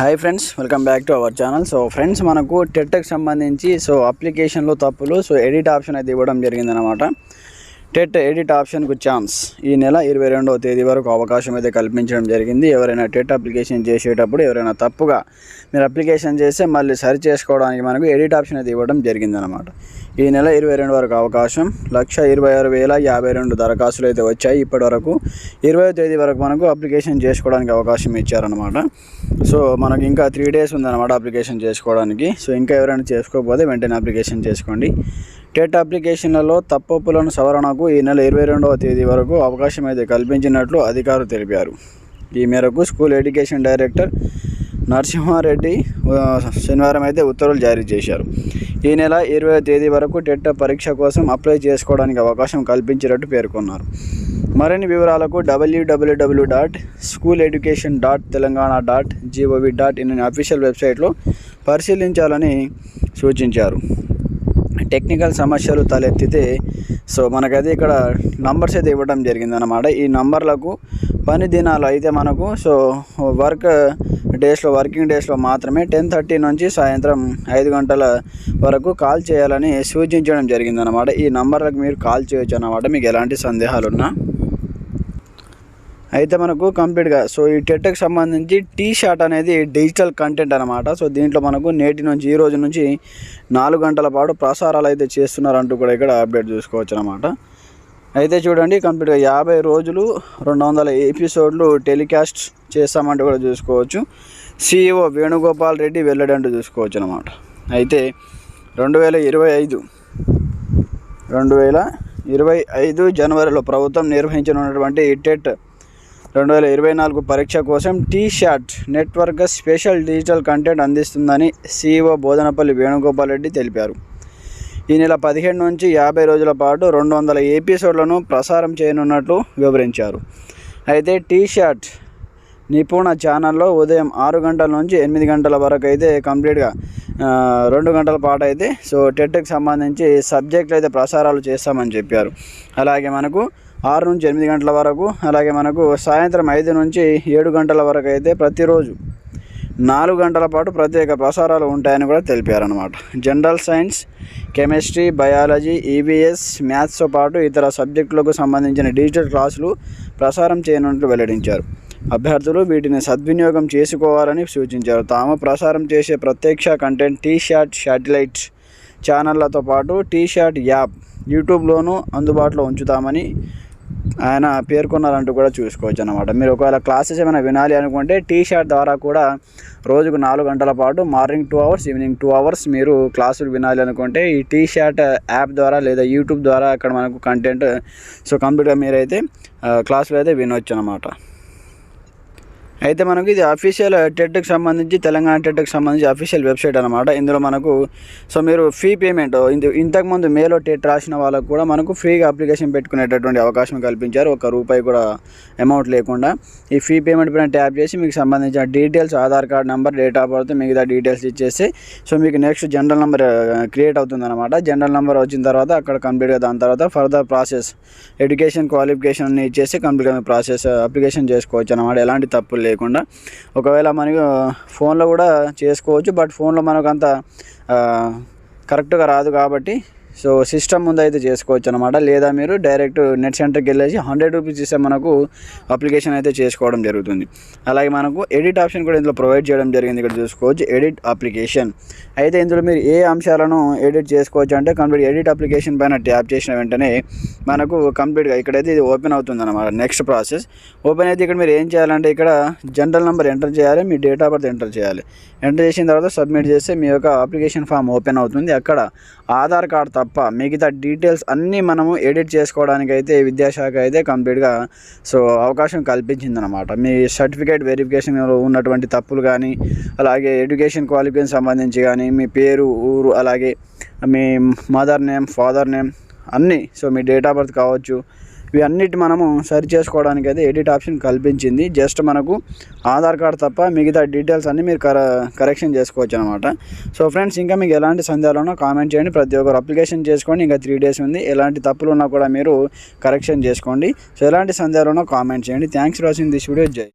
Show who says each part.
Speaker 1: Hi friends, welcome back to our channel. So friends, మనకు టెట్కి సంబంధించి అప్లికేషన్లో తప్పులు ఎడిట్ ఆప్షన్ అయితే ఇవ్వడం జరిగిందనమాట. టెట్ ఎడిట్ ఆప్షన్కు ఛాన్స్ ఈ నెల 22వ తేదీ వరకు అవకాశం అయితే కల్పించడం జరిగింది. ఎవరైనా టెట్ అప్లికేషన్ చేసేటప్పుడు ఎవరైనా తప్పుగా మీరు అప్లికేషన్ చేస్తే మళ్ళీ సరి చేసుకోవడానికి మనకు ఎడిట్ ఆప్షన్ అయితే ఇవ్వడం జరిగిందనమాట. ఈ నెల 22 వరకు అవకాశం. 126,052 దరఖాస్తులు అయితే వచ్చాయి. ఇప్పటి వరకు 20వ తేదీ వరకు మనకు అప్లికేషన్ చేసుకోవడానికి అవకాశం ఇచ్చారనమాట. సో మనకు ఇంకా 3 days ఉందన్నమాట అప్లికేషన్ చేసుకోవడానికి. సో ఇంకా ఎవరైనా చేసుకోకపోతే వెంటనే అప్లికేషన్ చేసుకోండి. టెట్ అప్లికేషన్లలో తప్పులను సవరణకు ఈ నెల 22వ తేదీ వరకు అవకాశం అయితే కల్పించినట్లు అధికారులు తెలిపారు. ఈ మేరకు స్కూల్ ఎడ్యుకేషన్ డైరెక్టర్ నరసింహారెడ్డి శనివారం అయితే ఉత్తర్వులు జారీ చేశారు. ఈ నెల 20వ తేదీ వరకు టెట్ పరీక్ష కోసం అప్లై చేసుకోవడానికి అవకాశం కల్పించినట్టు పేర్కొన్నారు. మరిన్ని వివరాలకు www.schooleducation.telangana.gov.in అఫీషియల్ వెబ్సైట్లో పరిశీలించాలని సూచించారు. టెక్నికల్ సమస్యలు తలెత్తితే మనకైతే ఇక్కడ నంబర్స్ అయితే ఇవ్వడం జరిగిందన్నమాట. ఈ నంబర్లకు పని దినాలు అయితే మనకు వర్కింగ్ డేస్లో మాత్రమే 10:30 నుంచి సాయంత్రం 5 గంటల వరకు కాల్ చేయాలని సూచించడం జరిగిందన్నమాట. ఈ నంబర్లకు మీరు కాల్ చేయొచ్చు అన్నమాట, మీకు ఎలాంటి సందేహాలున్నా. అయితే మనకు కంప్లీట్గా ఈ టెట్కి సంబంధించి టీ-షాట్ అనేది డిజిటల్ కంటెంట్ అనమాట. దీంట్లో మనకు ఈ రోజు నుంచి 4 గంటల పాటు ప్రసారాలు అయితే చేస్తున్నారంటూ కూడా ఇక్కడ అప్డేట్ చూసుకోవచ్చు అనమాట. అయితే చూడండి, కంప్లీట్గా 50 రోజులు 200 ఎపిసోడ్లు టెలికాస్ట్ చేస్తామంటూ కూడా చూసుకోవచ్చు. CEO వేణుగోపాల్ రెడ్డి వెల్లడంటూ చూసుకోవచ్చు అనమాట. అయితే 2025 జనవరిలో ప్రభుత్వం నిర్వహించనున్నటువంటి టెట్ 2024 పరీక్ష కోసం tea-shot network special digital content అందిస్తుందని CEO బోధనపల్లి వేణుగోపాల్ రెడ్డి తెలిపారు. ఈ నెల 15 నుంచి 50 రోజుల పాటు 200 ఎపిసోడ్లను ప్రసారం చేయనున్నట్లు వివరించారు. అయితే టీ-షాట్ నిపుణ ఛానల్లో ఉదయం 6 గంటల నుంచి 8 గంటల వరకు అయితే కంప్లీట్గా 2 గంటల పాటు అయితే టెట్కి సంబంధించి సబ్జెక్టులు అయితే ప్రసారాలు చేస్తామని చెప్పారు. అలాగే మనకు 6 నుంచి 8 గంటల వరకు, అలాగే మనకు సాయంత్రం 5 నుంచి 7 గంటల వరకు అయితే ప్రతిరోజు 4 గంటల పాటు ప్రత్యేక ప్రసారాలు ఉంటాయని కూడా తెలిపారనమాట. General science, chemistry, biology, EVS, మ్యాథ్స్తో పాటు ఇతర సబ్జెక్టులకు సంబంధించిన డిజిటల్ క్లాసులు ప్రసారం చేయనున్నట్లు వెల్లడించారు. అభ్యర్థులు వీటిని సద్వినియోగం చేసుకోవాలని సూచించారు. తాము ప్రసారం చేసే ప్రత్యక్ష కంటెంట్ టీ-షాట్ శాటిలైట్ ఛానళ్లతో పాటు టీ-షాట్ యాప్ యూట్యూబ్లోనూ అందుబాటులో ఉంచుతామని ఆయన పేర్కొన్నారంటూ కూడా చూసుకోవచ్చు అన్నమాట. మీరు ఒకవేళ క్లాసెస్ ఏమైనా వినాలి అనుకుంటే టీ-షాట్ ద్వారా కూడా రోజుకు 4 గంటల పాటు మార్నింగ్ 2 hours, ఈవినింగ్ 2 hours మీరు క్లాసులు వినాలి అనుకుంటే ఈ టీ-షాట్ యాప్ ద్వారా లేదా యూట్యూబ్ ద్వారా అక్కడ మనకు కంటెంట్ కంప్లీట్గా మీరైతే క్లాసులు అయితే వినొచ్చు అన్నమాట. అయితే మనకు ఇది అఫీషియల్ టెట్కి సంబంధించి తెలంగాణ టెట్కి సంబంధించి అఫీషియల్ వెబ్సైట్ అనమాట. ఇందులో మనకు మీరు ఫీ పేమెంట్ ఇంతకుముందు మేలో టెట్ రాసిన వాళ్ళకు కూడా మనకు ఫ్రీగా అప్లికేషన్ పెట్టుకునేటటువంటి అవకాశం కల్పించారు. ₹1 కూడా అమౌంట్ లేకుండా. ఈ ఫీ పేమెంట్ పైన ట్యాప్ చేసి మీకు సంబంధించిన details, Aadhaar card number, date of birth, మిగతా డీటెయిల్స్ ఇచ్చేస్తే మీకు నెక్స్ట్ జనరల్ నెంబర్ క్రియేట్ అవుతుందన్నమాట. జనరల్ నెంబర్ వచ్చిన తర్వాత అక్కడ కంప్లీట్గా దాని తర్వాత ఫర్దర్ ప్రాసెస్ ఎడ్యుకేషన్ క్వాలిఫికేషన్ ఇచ్చేసి కంప్లీట్గా ప్రాసెస్ అప్లికేషన్ చేసుకోవచ్చు అన్నమాట, ఎలాంటి తప్పులు లేకుండా. ఒకవేళ మనకు ఫోన్లో కూడా చేసుకోవచ్చు, బట్ ఫోన్లో మనకు అంత కరెక్ట్గా రాదు కాబట్టి సిస్టమ్ ముందు అయితే చేసుకోవచ్చు అనమాట. లేదా మీరు డైరెక్ట్ నెట్ సెంటర్కి వెళ్ళేసి ₹100 ఇస్తే మనకు అప్లికేషన్ అయితే చేసుకోవడం జరుగుతుంది. అలాగే మనకు ఎడిట్ ఆప్షన్ కూడా ఇందులో ప్రొవైడ్ చేయడం జరిగింది. ఇక్కడ చూసుకోవచ్చు ఎడిట్ అప్లికేషన్. అయితే ఇందులో మీరు ఏ అంశాలను ఎడిట్ చేసుకోవచ్చు అంటే కంప్లీట్ ఎడిట్ అప్లికేషన్ పైన ట్యాప్ చేసిన వెంటనే మనకు కంప్లీట్గా ఇక్కడైతే ఇది ఓపెన్ అవుతుంది అనమాట. నెక్స్ట్ ప్రాసెస్ ఓపెన్ అయితే ఇక్కడ మీరు ఏం చేయాలంటే ఇక్కడ జనరల్ నెంబర్ ఎంటర్ చేయాలి, మీ డేట్ ఆఫ్ బర్త్ ఎంటర్ చేయాలి. ఎంటర్ చేసిన తర్వాత సబ్మిట్ చేస్తే మీ యొక్క అప్లికేషన్ ఫామ్ ఓపెన్ అవుతుంది. అక్కడ ఆధార్ కార్డ్ తప్ప మిగతా డీటెయిల్స్ అన్నీ మనము ఎడిట్ చేసుకోవడానికి అయితే విద్యాశాఖ అయితే కంప్లీట్గా అవకాశం కల్పించిందనమాట. మీ సర్టిఫికేట్ వెరిఫికేషన్ ఉన్నటువంటి తప్పులు కానీ, అలాగే ఎడ్యుకేషన్ క్వాలిఫికేషన్ సంబంధించి కానీ, మీ పేరు, ఊరు, అలాగే మీ మదర్ నేమ్, ఫాదర్ నేమ్ అన్నీ మీ డేట్ ఆఫ్ బర్త్ కావచ్చు, ఇవి అన్నిటి మనము సరి చేసుకోవడానికి అయితే ఎడిట్ ఆప్షన్ కల్పించింది. జస్ట్ మనకు ఆధార్ కార్డ్ తప్ప మిగతా డీటెయిల్స్ అన్నీ మీరు కరెక్షన్ చేసుకోవచ్చు అనమాట. ఫ్రెండ్స్, ఇంకా మీకు ఎలాంటి సందేహాలు ఉన్నా కామెంట్ చేయండి. ప్రతి ఒక్కరు అప్లికేషన్ చేసుకోండి. ఇంకా 3 days ఉంది. ఎలాంటి తప్పులు ఉన్నా కూడా మీరు కరెక్షన్ చేసుకోండి. ఎలాంటి సందేహాలు ఉన్నా కామెంట్ చేయండి. Thanks for watching this video. జై